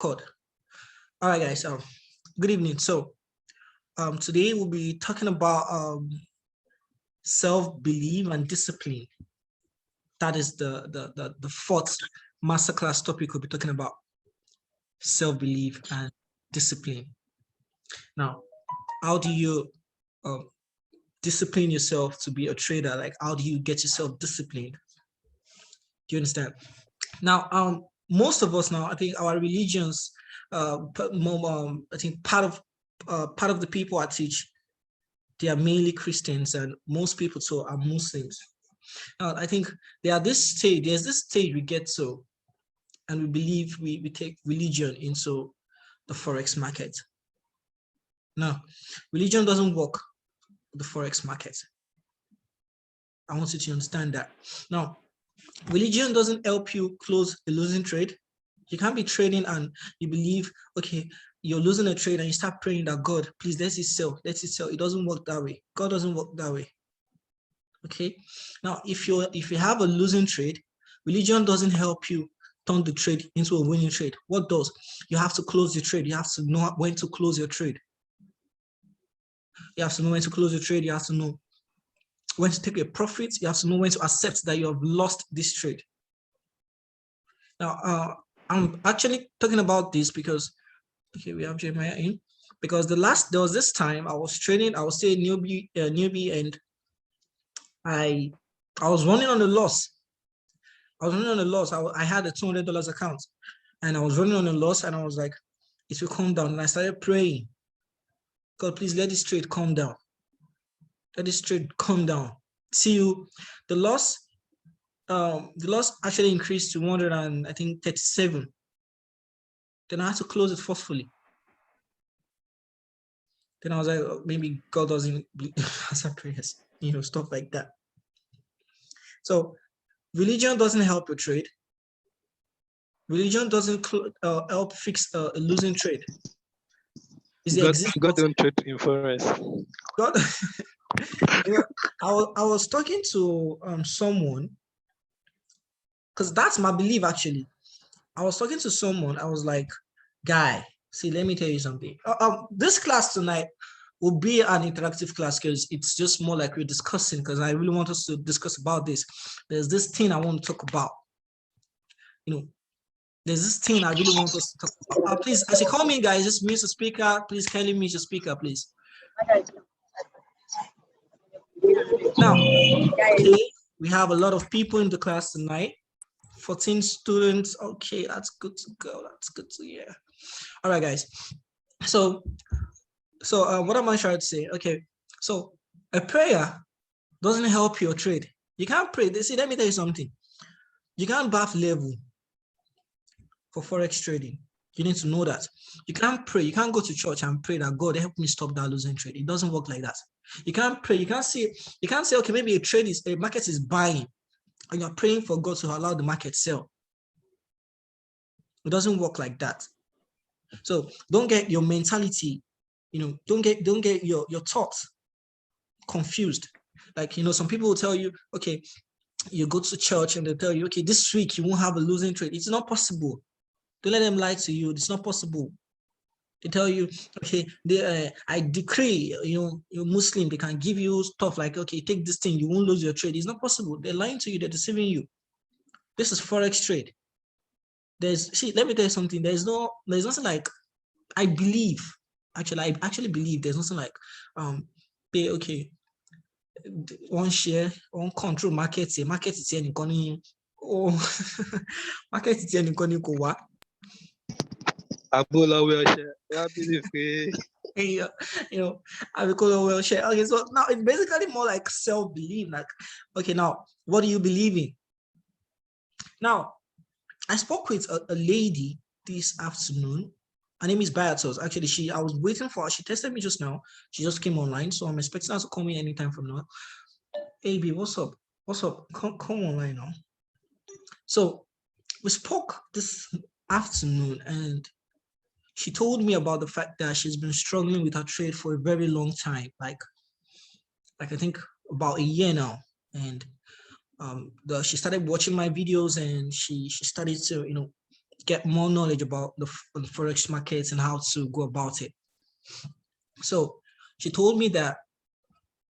Record. All right, guys. Good evening. So, today we'll be talking about self-belief and discipline. That is the fourth masterclass topic we'll be talking about: self-belief and discipline. Now, how do you discipline yourself to be a trader? Like, how do you get yourself disciplined? Do you understand? Now, most of us now, I think our religions, I think part of the people I teach, they are mainly Christians, and most people too are Muslims. I think there's this stage we get to, and we believe we take religion into the forex market. Now, religion doesn't work with the forex market. I want you to understand that. Now, religion doesn't help you close a losing trade. You can't be trading and you believe, okay, you're losing a trade and you start praying that God, please let it sell, let it sell. It doesn't work that way. God doesn't work that way. Okay. Now, if you have a losing trade, religion doesn't help you turn the trade into a winning trade. What does? You have to close the trade. You have to know when to close your trade. You have to know when to close your trade. You have to know when to take a profit. You have to know when to accept that you have lost this trade. Now, I'm actually talking about this because, okay, we have Jeremiah in, because there was this time I was trading, I was saying newbie, and I was running on a loss. I had a $200 account, and I was running on a loss, and I was like, it will calm down. And I started praying, God, please let this trade calm down. Let this trade calm down. Till the loss actually increased to 137. Then I had to close it forcefully. Then I was like, oh, maybe God doesn't answer prayers, stuff like that. So religion doesn't help you trade. Religion doesn't help fix a losing trade. God don't trade in forest. God, I was talking to someone, because that's my belief actually. I was talking to someone, I was like, guy, see, let me tell you something. This class tonight will be an interactive class because it's just more like we're discussing, because I really want us to discuss about this. There's this thing I want to talk about. There's this thing I really want us to talk about. Please, as you call me, guys, just mute the speaker. Please, kindly mute the speaker, please. Now, okay, we have a lot of people in the class tonight. 14 students. Okay, that's good to go. That's good to hear. All right, guys. So what am I trying to say? Okay, so a prayer doesn't help your trade. You can't pray. See, let me tell you something. You can't BAF level for forex trading. You need to know that. You can't pray. You can't go to church and pray that God help me stop that losing trade. It doesn't work like that. You can't pray. You can't say, okay, maybe a market is buying, and you're praying for God to allow the market sell. It doesn't work like that. So don't get your mentality, don't get your thoughts confused. Like, some people will tell you, okay, you go to church and they'll tell you, okay, this week you won't have a losing trade. It's not possible. Don't let them lie to you. It's not possible. They tell you, okay, I decree, you're Muslim, they can give you stuff like, okay, take this thing, you won't lose your trade. It's not possible. They're lying to you. They're deceiving you. This is forex trade. Let me tell you something. There's nothing like, I actually believe there's nothing like, pay, okay, one share, one control market is here, market is here, I believe I will call a well share. Okay, so now it's basically more like self-belief. Like, okay, now what do you believe in? Now, I spoke with a lady this afternoon. Her name is Bayatos. Actually, I was waiting for her. She texted me just now. She just came online, so I'm expecting her to call me anytime from now. Hey, B, what's up? What's up? Come online now. So we spoke this afternoon, and she told me about the fact that she's been struggling with her trade for a very long time, like I think about a year now. And she started watching my videos, and she started to, get more knowledge about the forex markets and how to go about it. So she told me that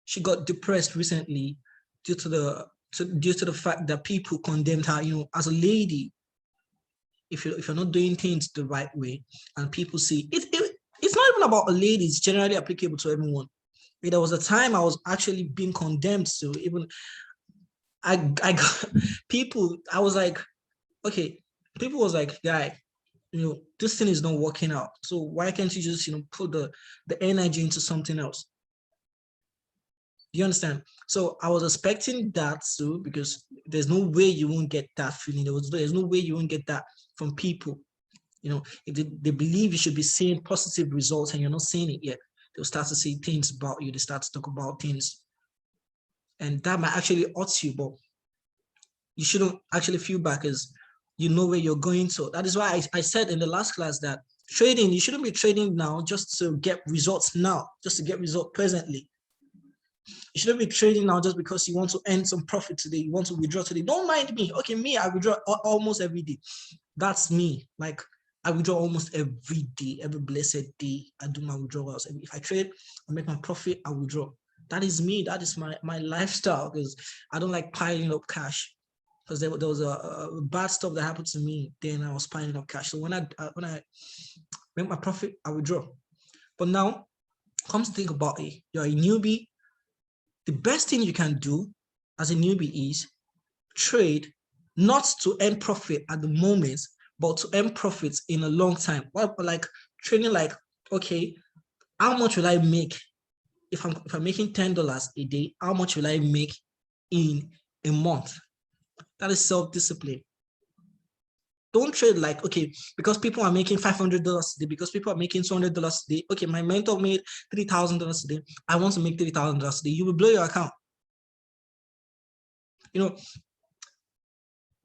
she got depressed recently due to the fact that people condemned her, as a lady. If you're not doing things the right way, and people see it, it's not even about a lady, it's generally applicable to everyone. There was a time I was actually being condemned to, even I got people, I was like, okay, people was like, guy, this thing is not working out. So why can't you just, put the energy into something else? Do you understand? So I was expecting that too, because there's no way you won't get that feeling. There's no way you won't get that from people. If they believe you should be seeing positive results and you're not seeing it yet, they'll start to say things about you. They start to talk about things. And that might actually hurt you, but you shouldn't actually feel bad because you know where you're going to. That is why I said in the last class that trading, you shouldn't be trading now just to get results now, just to get results presently. You shouldn't be trading now just because you want to earn some profit today. You want to withdraw today. Don't mind me. Okay, me, I withdraw almost every day. That's me. Like, I withdraw almost every day, every blessed day. I do my withdrawals. If I trade, I make my profit, I withdraw. That is me. That is my lifestyle, because I don't like piling up cash. Because there was a bad stuff that happened to me. Then I was piling up cash. So when I make my profit, I withdraw. But now, come to think about it, you're a newbie. The best thing you can do as a newbie is trade, not to earn profit at the moment, but to earn profits in a long time. Like trading, like, okay, how much will I make if I'm making $10 a day? How much will I make in a month? That is self-discipline. Don't trade like, okay, because people are making $500 a day, because people are making $200 a day. Okay, my mentor made $3,000 a day. I want to make $3,000 a day. You will blow your account.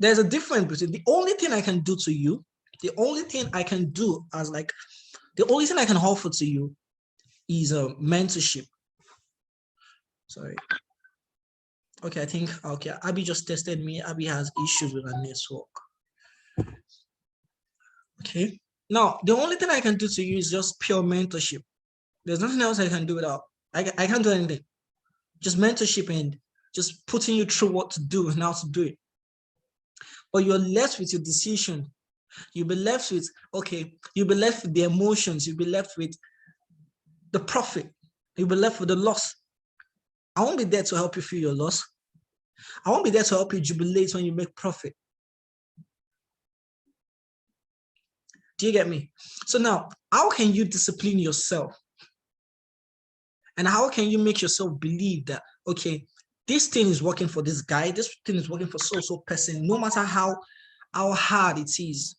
There's a difference between the only thing I can do to you, the only thing I can do the only thing I can offer to you is a mentorship. Sorry. Okay, I think, okay, Abby just tested me. Abby has issues with her network. Okay. Now, the only thing I can do to you is just pure mentorship. There's nothing else I can do without. I can't do anything. Just mentorship and just putting you through what to do and how to do it. But you're left with your decision. You'll be left with, okay, you'll be left with the emotions. You'll be left with the profit. You'll be left with the loss. I won't be there to help you feel your loss. I won't be there to help you jubilate when you make profit. Do you get me? So now, how can you discipline yourself? And how can you make yourself believe that, okay, this thing is working for this guy, this thing is working for so person, no matter how hard it is,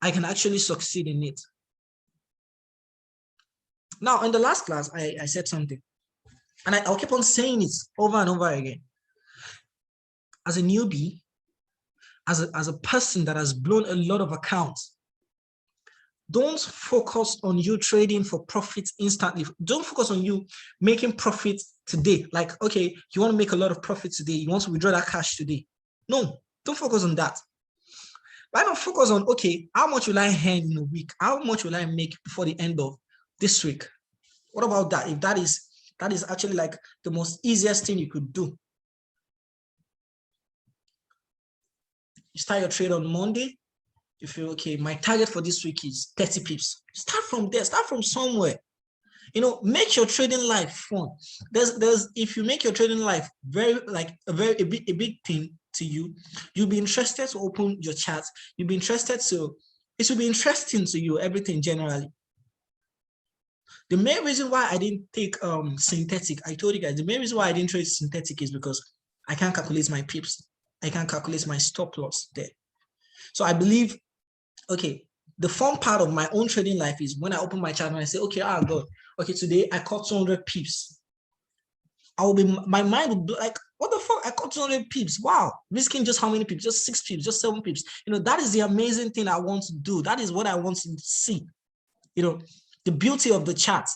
I can actually succeed in it. Now, in the last class, I said something, and I'll keep on saying it over and over again. As a newbie, as a person that has blown a lot of accounts, don't focus on you trading for profits instantly. Don't focus on you making profits today. Like, okay, you want to make a lot of profits today. You want to withdraw that cash today. No, don't focus on that. Why not focus on, okay, how much will I earn in a week? How much will I make before the end of this week? What about that? If that is actually like the most easiest thing you could do. You start your trade on Monday. You feel, okay, my target for this week is 30 pips. Start from there. Start from somewhere. Make your trading life fun. If you make your trading life a big thing to you, you'll be interested to open your chat. You'll be interested to, it will be interesting to you, everything generally. The main reason why I didn't take synthetic, I told you guys, the main reason why I didn't trade synthetic is because I can't calculate my pips. I can't calculate my stop loss there. So I believe, okay, the fun part of my own trading life is when I open my chart and I say, okay, God, okay, today I caught 200 pips. My mind will be like, what the fuck? I caught 200 pips. Wow. Risking just how many pips? Just 6 pips, just 7 pips. That is the amazing thing I want to do. That is what I want to see. The beauty of the chart,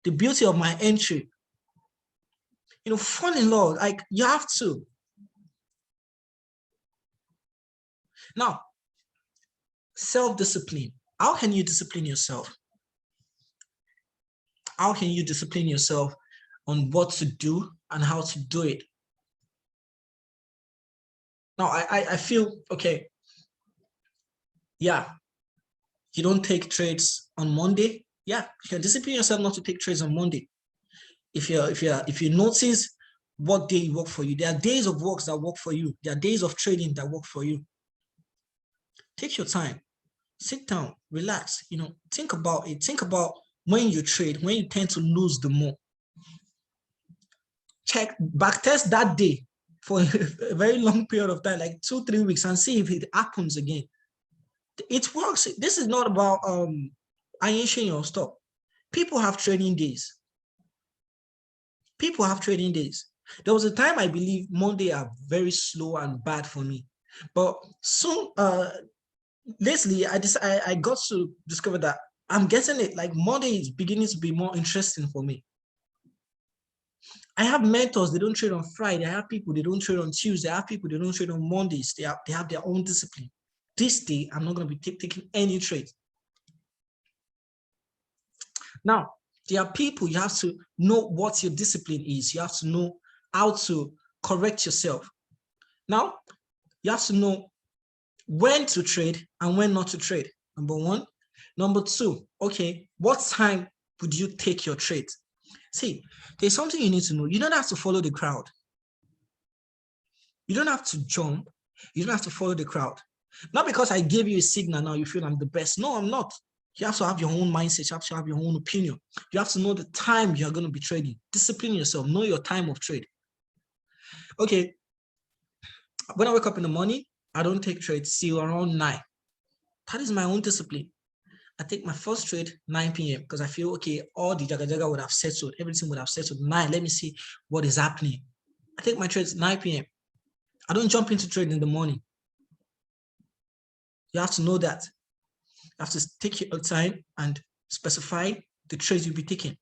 the beauty of my entry. Fall in love, like you have to. Now, Self-discipline. How can you discipline yourself? How can you discipline yourself on what to do and how to do it? Now, I feel, okay, yeah, you don't take trades on Monday. Yeah, you can discipline yourself not to take trades on Monday. If you notice what day work for you, there are days of works that work for you. There are days of trading that work for you. Take your time, sit down, relax, think about it. Think about when you trade, when you tend to lose the more. Check, back test that day for a very long period of time, like 2-3 weeks, and see if it happens again. It works. This is not about iron your stop. People have trading days. People have trading days. There was a time I believe Monday are very slow and bad for me, but soon, lately, I got to discover that I'm getting it. Like Monday is beginning to be more interesting for me. I have mentors, they don't trade on Friday. I have people, they don't trade on Tuesday. I have people, they don't trade on Mondays. They have their own discipline. This day, I'm not going to be taking any trade. Now, there are people, you have to know what your discipline is. You have to know how to correct yourself. Now, you have to know when to trade and when not to trade. Number one. Number two, okay, what time would you take your trade? See, there's something you need to know. You don't have to follow the crowd. You don't have to jump. You don't have to follow the crowd. Not because I gave you a signal now you feel I'm the best. No, I'm not. You have to have your own mindset. You have to have your own opinion. You have to know the time you're going to be trading. Discipline yourself. Know your time of trade. Okay. When I wake up in the morning, I don't take trades till around 9. That is my own discipline. I take my first trade 9 p.m. because I feel, okay, all the jaga would have settled. Everything would have settled. 9, let me see what is happening. I take my trades 9 p.m. I don't jump into trade in the morning. You have to know that. You have to take your time and specify the trades you'll be taking.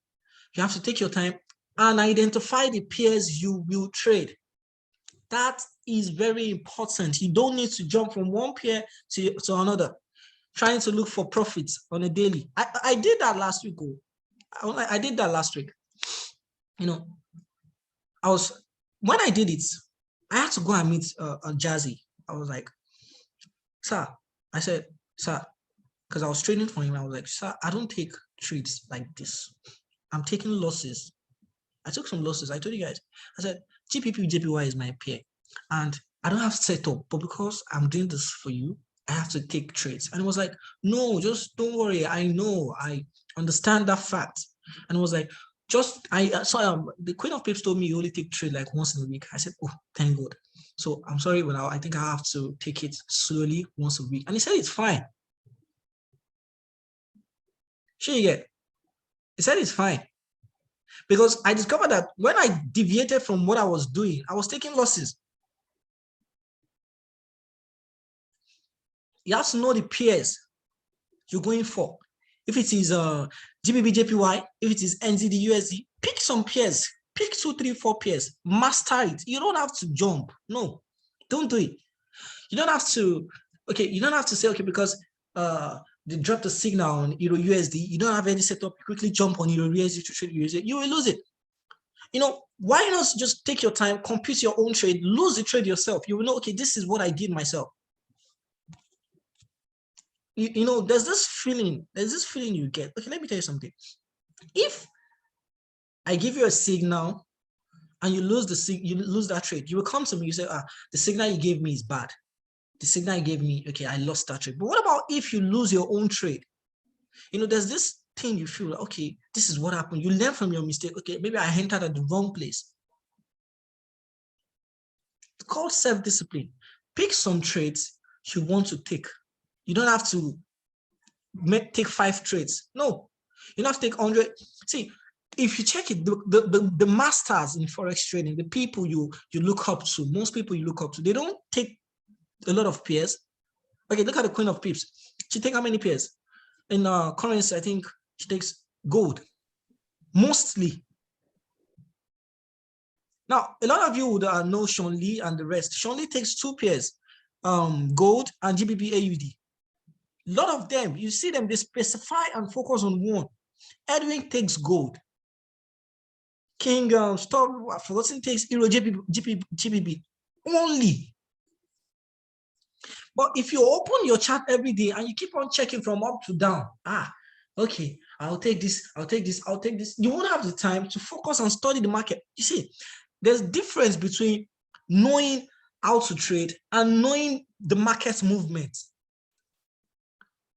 You have to take your time and identify the pairs you will trade. That is very important. You don't need to jump from one pair to another, trying to look for profits on a daily. I did that last week. I did that last week. When I did it, I had to go and meet Jazzy. I was like, sir, I said, sir, because I was trading for him. I was like, sir, I don't take trades like this. I'm taking losses. I took some losses. I told you guys, I said, GPP, JPY is my pair. And I don't have setup, but because I'm doing this for you, I have to take trades. And it was like, no, just don't worry. I know, I understand that fact. And it was like, I saw the Queen of Pips told me you only take trade like once in a week. I said, oh, thank God. So I'm sorry, but I think I have to take it slowly once a week. And he said, it's fine. Sure, you get. He said, it's fine. Because I discovered that when I deviated from what I was doing, I was taking losses. You have to know the pairs you're going for. If it is GBP, JPY, if it is NZD, USD, pick some pairs. Pick 2, 3, 4 pairs. Master it. You don't have to jump. No, don't do it. You don't have to, okay, you don't have to say, okay, because they dropped the signal on Euro USD, you don't have any setup, quickly jump on Euro USD to trade USD, you will lose it. Why not just take your time, compute your own trade, lose the trade yourself. You will know, okay, this is what I did myself. There's this feeling you get. Okay, let me tell you something. If I give you a signal and you lose that trade, you will come to me, you say, the signal you gave me is bad. The signal you gave me, okay, I lost that trade. But what about if you lose your own trade? There's this thing you feel like, okay, this is what happened. You learn from your mistake. Okay, maybe I entered at the wrong place. It's called self-discipline. Pick some trades you want to take. You don't have to take 5 trades. No, you don't have to take 100. See, if you check it, the masters in forex trading, the people you look up to, most people you look up to, they don't take a lot of pairs. Okay, look at the Queen of Pips. She takes how many pairs? In currency, I think she takes gold, mostly. Now, a lot of you would know Sean Lee and the rest. Sean Lee takes 2 pairs, gold and GBP AUD. A lot of them, you see them, they specify and focus on one. Edwin takes gold. King stop forgotten takes Euro GBP only. But if you open your chart every day and you keep on checking from up to down, okay, I'll take this, I'll take this, I'll take this. You won't have the time to focus and study the market. You see, there's difference between knowing how to trade and knowing the market's movement.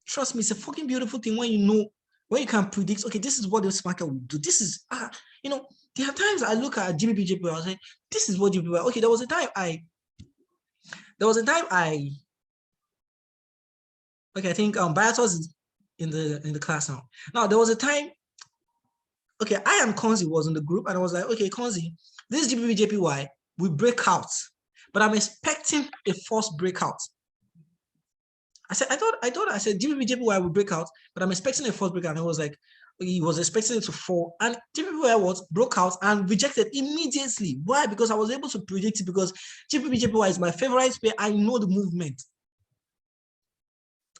Trust me, it's a fucking beautiful thing when you know, when you can predict, okay, this is what this market will do. This is, you know, there are times I look at GBP, I was like, this is what GBP, okay, there was a time I okay, I think Biatos is in the class now. Now, there was a time, okay, I and Konzi was in the group, and I was like, okay, Konzi, this GBP will break out, but I'm expecting a false breakout. I said GBP will break out, but I'm expecting a false breakout. And I was like, he was expecting it to fall, and GBP broke out and rejected immediately. Why? Because I was able to predict it, because GBP is my favorite pair. I know the movement.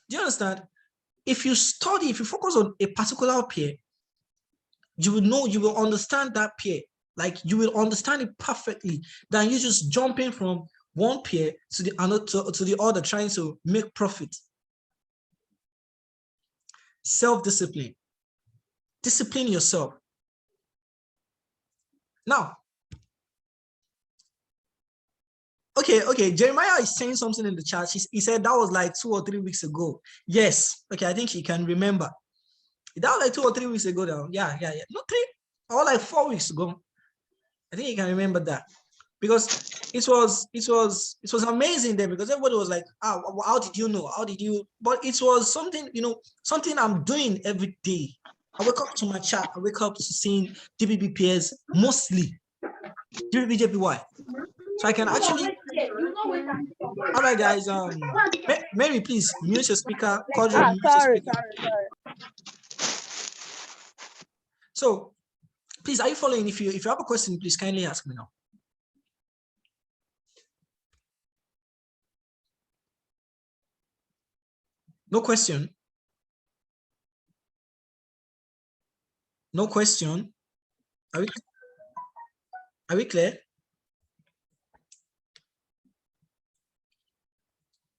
Do you understand? If you study, if you focus on a particular pair, you will know, you will understand that pair. Like, you will understand it perfectly than you just jumping from one pair to the other, to the other, trying to make profit. Self-discipline. Discipline yourself. Now, okay, Jeremiah is saying something in the chat. He said that was like 2 or 3 weeks ago. Yes, okay, I think he can remember. That was like 2 or 3 weeks ago now. Yeah. No, 3 or like 4 weeks ago. I think he can remember that, because it was amazing there, because everybody was like, how did you know? How did you? But it was something, you know, something I'm doing every day. I wake up to my chat. I wake up to seeing GBP pairs, mostly GBP so I can actually. All right, guys. Mary, please mute your speaker. Mute your speaker. Sorry. So, please, are you following? If you have a question, please kindly ask me now. No question. No question. Are we clear?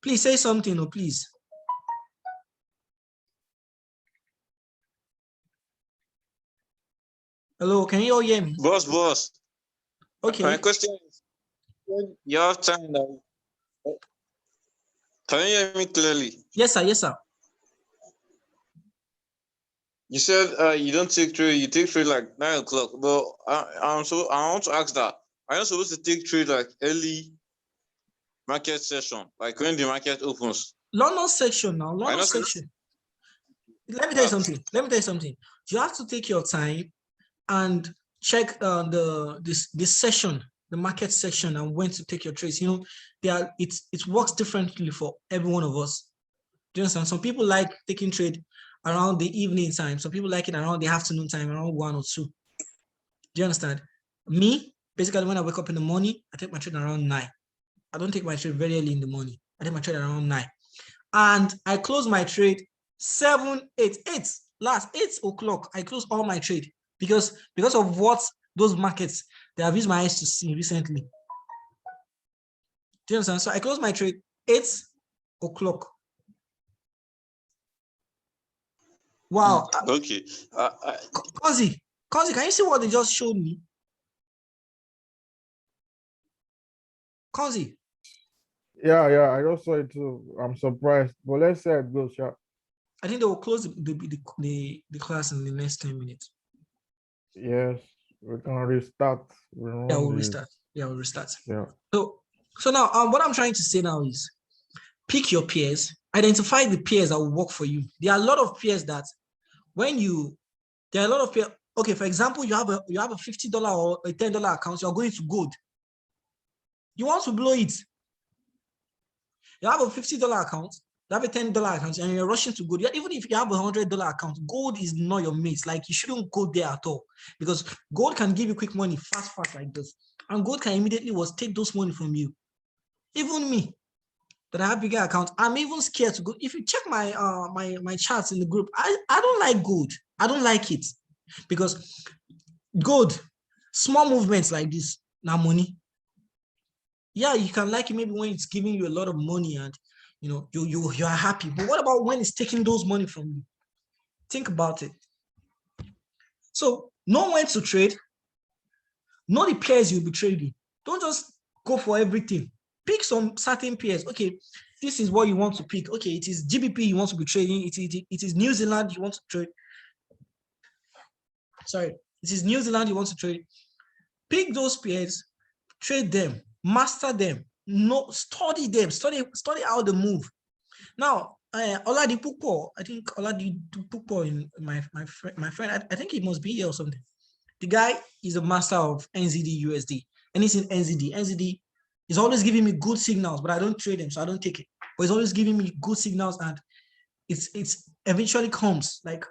Please say something, please. Hello, can you all hear me? Boss. Okay. My question is, you have time now. Can you hear me clearly? Yes, sir. You said you don't take trade, you take trade like 9 o'clock. But I want to ask that. Are you supposed to take trade like early market session, like when the market opens? London section now. London section. Let me tell you something. You have to take your time and check this session, the market section, and when to take your trades. You know, it works differently for every one of us. Do you understand? Some people like taking trade around the evening time. Some people like it around the afternoon time, around 1 or 2. Do you understand? Me, basically, when I wake up in the morning, I take my trade around 9. I don't take my trade very early in the morning. I take my trade around 9. And I close my trade 7, 8 o'clock. I close all my trade because of what those markets they have used my eyes to see recently. Do you understand? So I close my trade 8 o'clock. Wow. Okay. Konzi, can you see what they just showed me? Konzi. Yeah, I just saw it too. I'm surprised, but let's say it goes, yeah. I think they will close the class in the next 10 minutes. Yes, we're gonna restart. We'll restart. We'll restart. Yeah. So now, what I'm trying to say now is, pick your peers, identify the peers that will work for you. There are a lot of peers that okay, for example, you have a $50 or a $10 account, you're going to gold. You want to blow it. You have a $50 account, you have a $10 account, and you're rushing to gold. Even if you have a $100 account, gold is not your mate. Like, you shouldn't go there at all, because gold can give you quick money fast like this. And gold can immediately take those money from you. Even me, that I have bigger accounts. I'm even scared to go. If you check my my charts in the group, I don't like gold. I don't like it because gold, small movements like this, now money. Yeah, you can like it maybe when it's giving you a lot of money and you know you are happy. But what about when it's taking those money from you? Think about it. So know when to trade. Know the pairs you'll be trading. Don't just go for everything. Pick some certain pairs. Okay, this is what you want to pick. Okay, it is GBP you want to be trading. It is New Zealand you want to trade. Sorry, it is New Zealand you want to trade. Pick those pairs, trade them, master them, no, study them, study how they move. Now, Oladipupo, I think Oladipupo, in my friend, I think he must be here or something. The guy is a master of NZD USD, and he's in NZD. NZD is always giving me good signals, but I don't trade them, so I don't take it. But he's always giving me good signals, and it's eventually comes like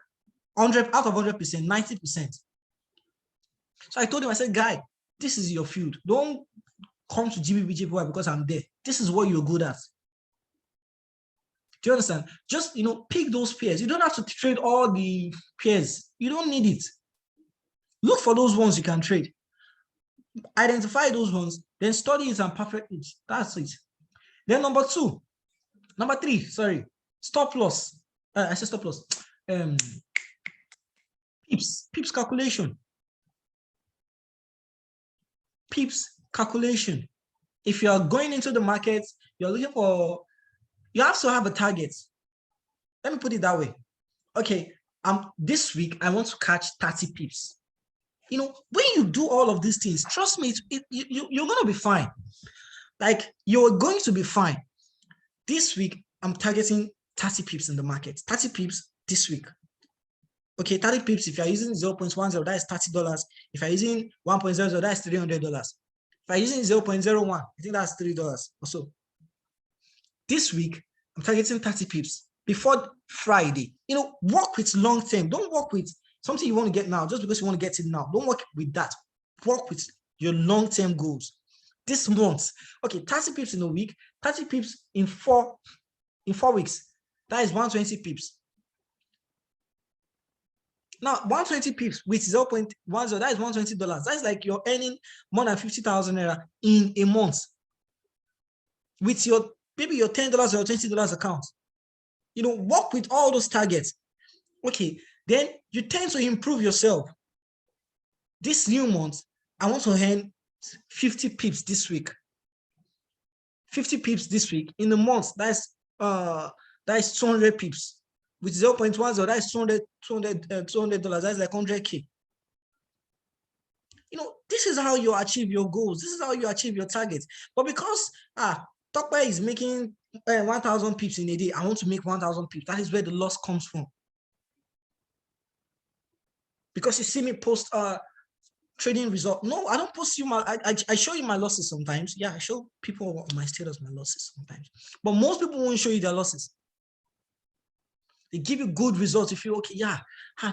100 out of 100%, 90%. So I told him, I said, guy, this is your field. Don't come to GBP because I'm there. This is what you're good at. Do you understand? Just, pick those pairs. You don't have to trade all the pairs. You don't need it. Look for those ones you can trade. Identify those ones, then study it and perfect it. That's it. Then number three, stop loss. I said stop loss. Pips calculation. Pips calculation. If you are going into the market, you're looking for, you have to have a target. Let me put it that way. Okay, this week I want to catch 30 pips. When you do all of these things, trust me, you're going to be fine. Like, you're going to be fine. This week, I'm targeting 30 pips in the market. 30 pips this week. Okay, 30 pips, if you're using 0.10, that is $30. If you're using 1.00, that is $300. If you're using 0.01, I think that's $3 or so. This week, I'm targeting 30 pips before Friday. Work with long term. Don't work with something you want to get now just because you want to get it now. Don't work with that. Work with your long-term goals. This month, okay, 30 pips in a week, 30 pips in 4 weeks. That is 120 pips. Now, 120 pips with 0.10, that is $120. That's like you're earning more than 50,000 naira in a month with your maybe your $10 or $20 account. Work with all those targets. Okay, then you tend to improve yourself. This new month, I want to earn 50 pips this week. 50 pips this week. In the month, that's 200 pips. With 0.10, that's $200. That's like 100K. This is how you achieve your goals. This is how you achieve your targets. But because Tokpa is making 1,000 pips in a day, I want to make 1,000 pips. That is where the loss comes from. Because you see me post trading result. No, I don't post you I show you my losses sometimes. Yeah, I show people on my status my losses sometimes. But most people won't show you their losses. They give you good results. You feel, okay, yeah,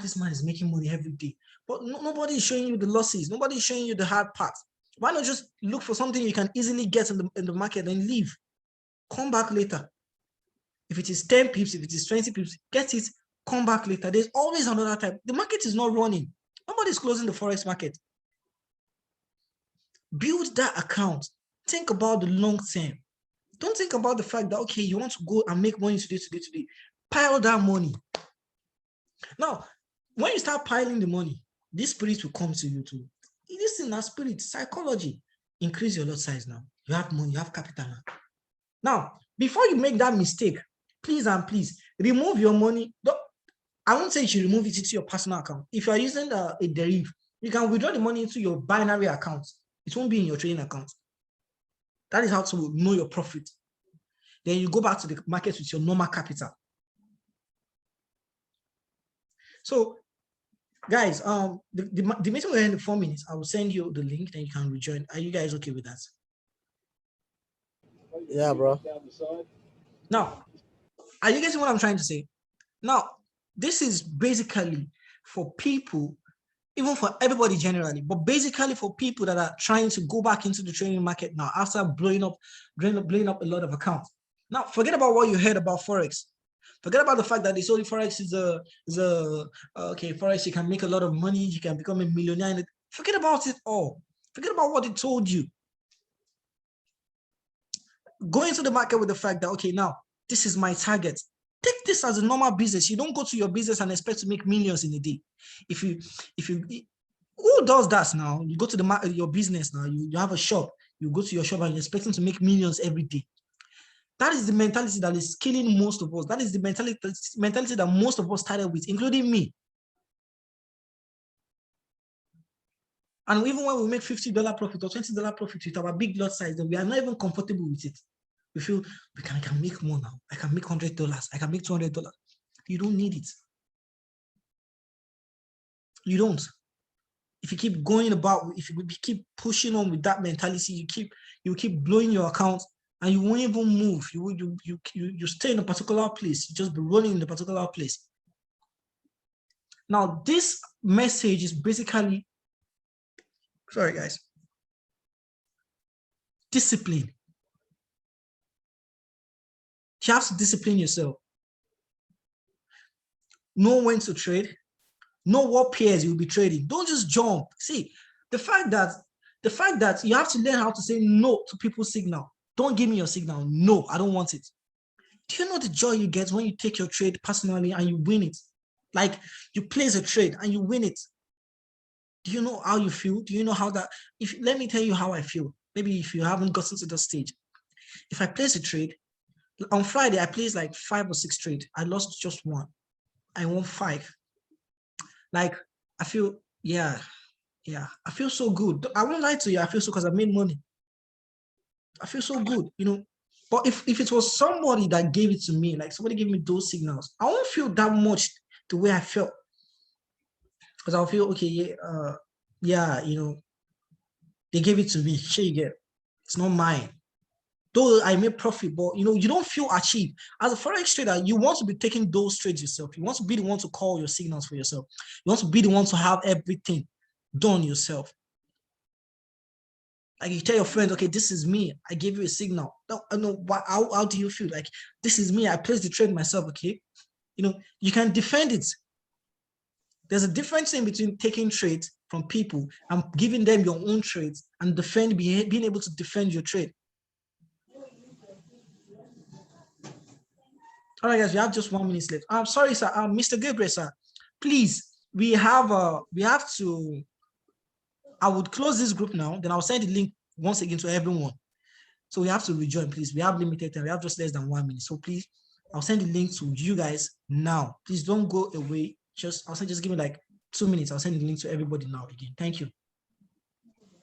this man is making money every day. But nobody is showing you the losses. Nobody is showing you the hard part. Why not just look for something you can easily get in the market and leave? Come back later. If it is 10 pips, if it is 20 pips, get it, come back later. There's always another time. The market is not running. Nobody's closing the forex market. Build that account. Think about the long term. Don't think about the fact that, okay, you want to go and make money today. Pile that money. Now, when you start piling the money, this spirit will come to you too. This is not spirit, psychology. Increase your lot size now. You have money, you have capital now. Now, before you make that mistake, please and please remove your money. I won't say you should remove it into your personal account. If you are using a derivative, you can withdraw the money into your binary account. It won't be in your trading account. That is how to know your profit. Then you go back to the market with your normal capital. So, guys, the meeting will end in 4 minutes. I will send you the link, then you can rejoin. Are you guys okay with that? Yeah, bro. Now, are you getting what I'm trying to say? Now, this is basically for people, even for everybody generally, but basically for people that are trying to go back into the trading market now after blowing up a lot of accounts. Now, forget about what you heard about Forex. Forget about the fact that they told you Forex is okay, Forex, you can make a lot of money, you can become a millionaire. Forget about it all. Forget about what they told you. Go into the market with the fact that, okay, now this is my target. Take this as a normal business. You don't go to your business and expect to make millions in a day. Who does that now? You go to the market, your business now, you have a shop, you go to your shop and you're expecting to make millions every day. That is the mentality that is killing most of us. That is the mentality that most of us started with, including me. And even when we make $50 profit or $20 profit with our big lot size, then we are not even comfortable with it. We feel I can make more now. I can make $100. I can make $200. You don't need it. You don't. If you keep going about, if you keep pushing on with that mentality, you keep blowing your account and you won't even move. You stay in a particular place. You just be running in a particular place. Now, this message is basically, sorry guys, discipline. You have to discipline yourself. Know when to trade. Know what pairs you'll be trading. Don't just jump. See, the fact that you have to learn how to say no to people's signal. Don't give me your signal. No, I don't want it. Do you know the joy you get when you take your trade personally and you win it? Like you place a trade and you win it. Do you know how you feel? Do you know how that? Let me tell you how I feel. Maybe if you haven't gotten to the stage. If I place a trade, on Friday, I placed like 5 or 6 trades. I lost just 1. I won 5. Like, I feel, yeah, I feel so good. I won't lie to you, I feel so because I made money. I feel so good, you know. But if it was somebody that gave it to me, like somebody gave me those signals, I won't feel that much the way I felt. Because I'll feel, okay, yeah, you know, they gave it to me. Sure, you get, it's not mine. Though I made profit, but you know, you don't feel achieved. As a forex trader, you want to be taking those trades yourself. You want to be the one to call your signals for yourself. You want to be the one to have everything done yourself. Like you tell your friends, okay, this is me. I gave you a signal. No, I know how do you feel? Like this is me. I placed the trade myself. Okay, you know, you can defend it. There's a difference in between taking trades from people and giving them your own trades and being able to defend your trade. All right, guys, we have just 1 minute left. I'm sorry, sir. Mr. Gabriel, sir, please, we have to, I would close this group now, then I'll send the link once again to everyone. So we have to rejoin, please. We have limited time. We have just less than 1 minute. So please, I'll send the link to you guys now. Please don't go away. Just give me like 2 minutes. I'll send the link to everybody now again. Thank you.